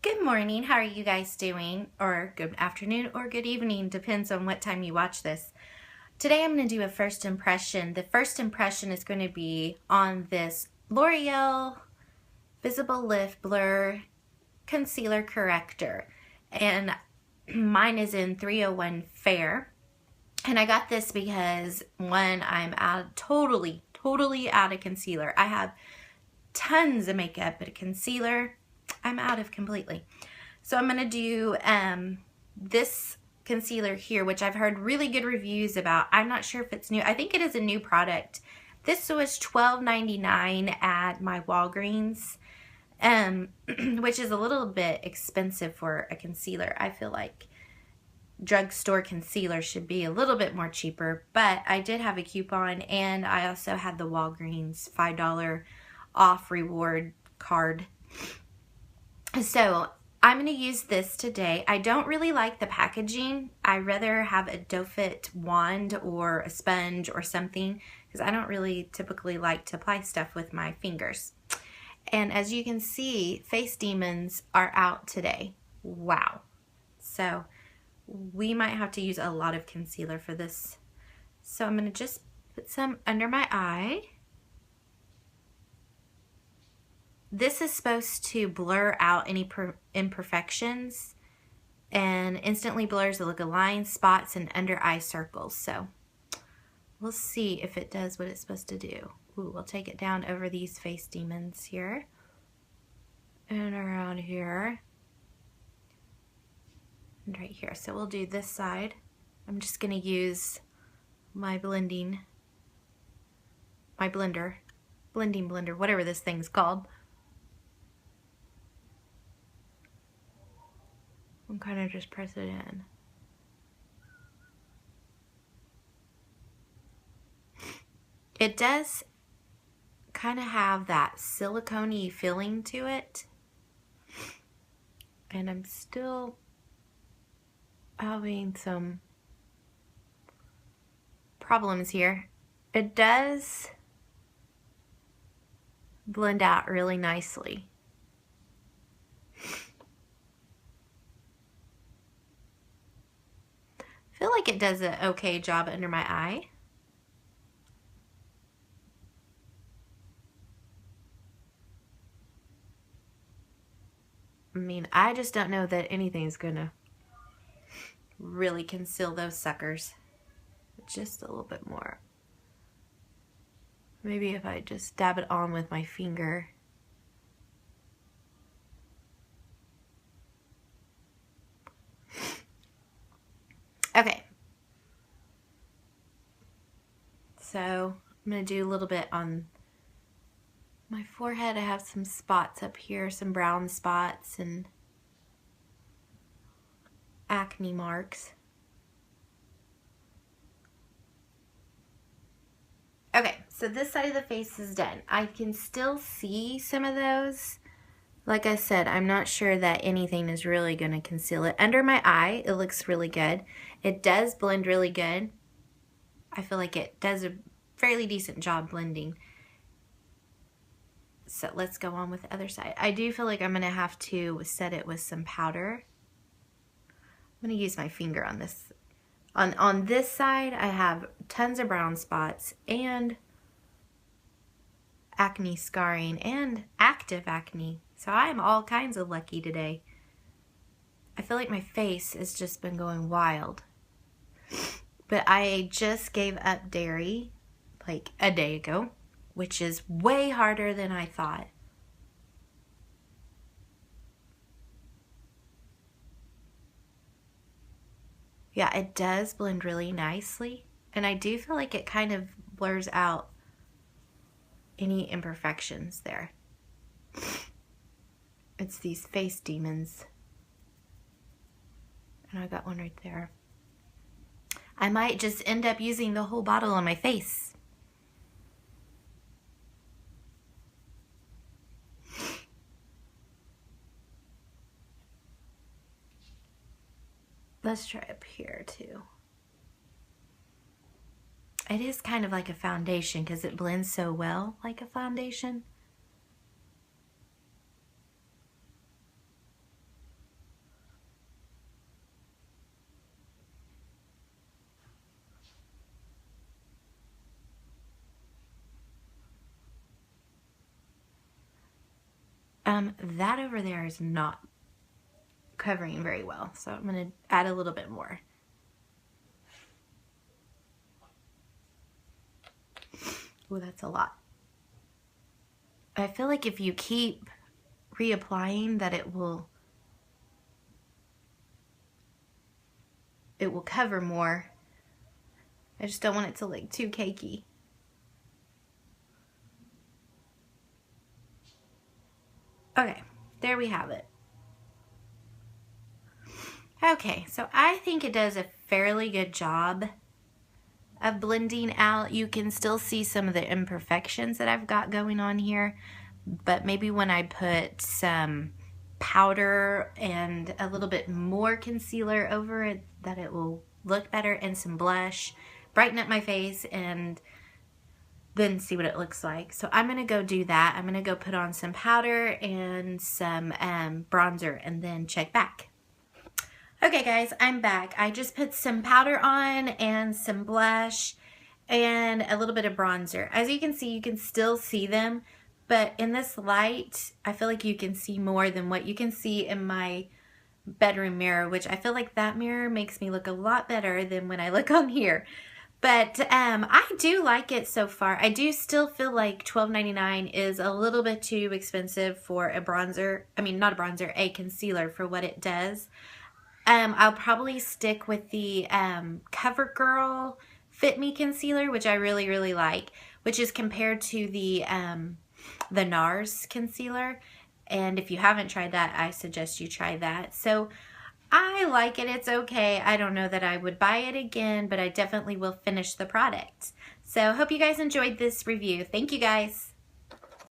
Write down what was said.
Good morning. How are you guys doing? Or good afternoon or good evening, depends on what time you watch this. Today I'm going to do a first impression. The first impression is going to be on this L'Oreal Visible Lift Blur Concealer Corrector. And mine is in 301 Fair. And I got this because, one, I'm totally out of concealer. I have tons of makeup, but a concealer, I'm out of completely. So I'm going to do this concealer here, which I've heard really good reviews about. I'm not sure if it's new. I think it is a new product. This was $12.99 at my Walgreens, which is a little bit expensive for a concealer. I feel like drugstore concealer should be a little bit more cheaper, but I did have a coupon, and I also had the Walgreens $5 off reward card. So I'm going to use this today. I don't really like the packaging. I rather have a doe foot wand or a sponge or something, because I don't really typically like to apply stuff with my fingers. And as you can see, Face Demons are out today. Wow. So we might have to use a lot of concealer for this. So I'm going to just put some under my eye. This is supposed to blur out any imperfections and instantly blurs the look of lines, spots, and under eye circles. So we'll see if it does what it's supposed to do. Ooh, we'll take it down over these Face Demons here and around here and right here. So we'll do this side. I'm just going to use my blending blender, whatever this thing's called. And kind of just press it in. It does kind of have that silicone-y feeling to it. And I'm still having some problems here. It does blend out really nicely. I feel like it does an okay job under my eye. I mean, I just don't know that anything's gonna really conceal those suckers. Just a little bit more. Maybe if I just dab it on with my finger. Okay, so I'm going to do a little bit on my forehead. I have some spots up here, some brown spots and acne marks. Okay, so this side of the face is done. I can still see some of those. Like I said, I'm not sure that anything is really going to conceal it. Under my eye, it looks really good. It does blend really good. I feel like it does a fairly decent job blending. So let's go on with the other side. I do feel like I'm going to have to set it with some powder. I'm going to use my finger on this. On this side, I have tons of brown spots and acne scarring and active acne. So I'm all kinds of lucky today. I feel like my face has just been going wild. But I just gave up dairy like a day ago, which is way harder than I thought. Yeah, it does blend really nicely. And I do feel like it kind of blurs out any imperfections there. It's these Face Demons. And I got one right there. I might just end up using the whole bottle on my face. Let's try up here too. It is kind of like a foundation because it blends so well like a foundation. That over there is not covering very well, so I'm going to add a little bit more. Oh, that's a lot. I feel like if you keep reapplying that it will cover more. I just don't want it to look too cakey. Okay, there we have it. Okay, so I think it does a fairly good job of blending out. You can still see some of the imperfections that I've got going on here, but maybe when I put some powder and a little bit more concealer over it, that it will look better, and some blush, brighten up my face, and then see what it looks like. So I'm gonna go do that. I'm gonna go put on some powder and some bronzer and then check back. Okay guys, I'm back. I just put some powder on and some blush and a little bit of bronzer. As you can see, you can still see them, but in this light, I feel like you can see more than what you can see in my bedroom mirror, which I feel like that mirror makes me look a lot better than when I look on here. But I do like it so far. I do still feel like $12.99 is a little bit too expensive for a bronzer. I mean, not a bronzer, a concealer for what it does. I'll probably stick with the CoverGirl Fit Me Concealer, which I really, really like, which is compared to the NARS concealer. And if you haven't tried that, I suggest you try that. So I like it. It's okay. I don't know that I would buy it again, but I definitely will finish the product. So hope you guys enjoyed this review. Thank you guys.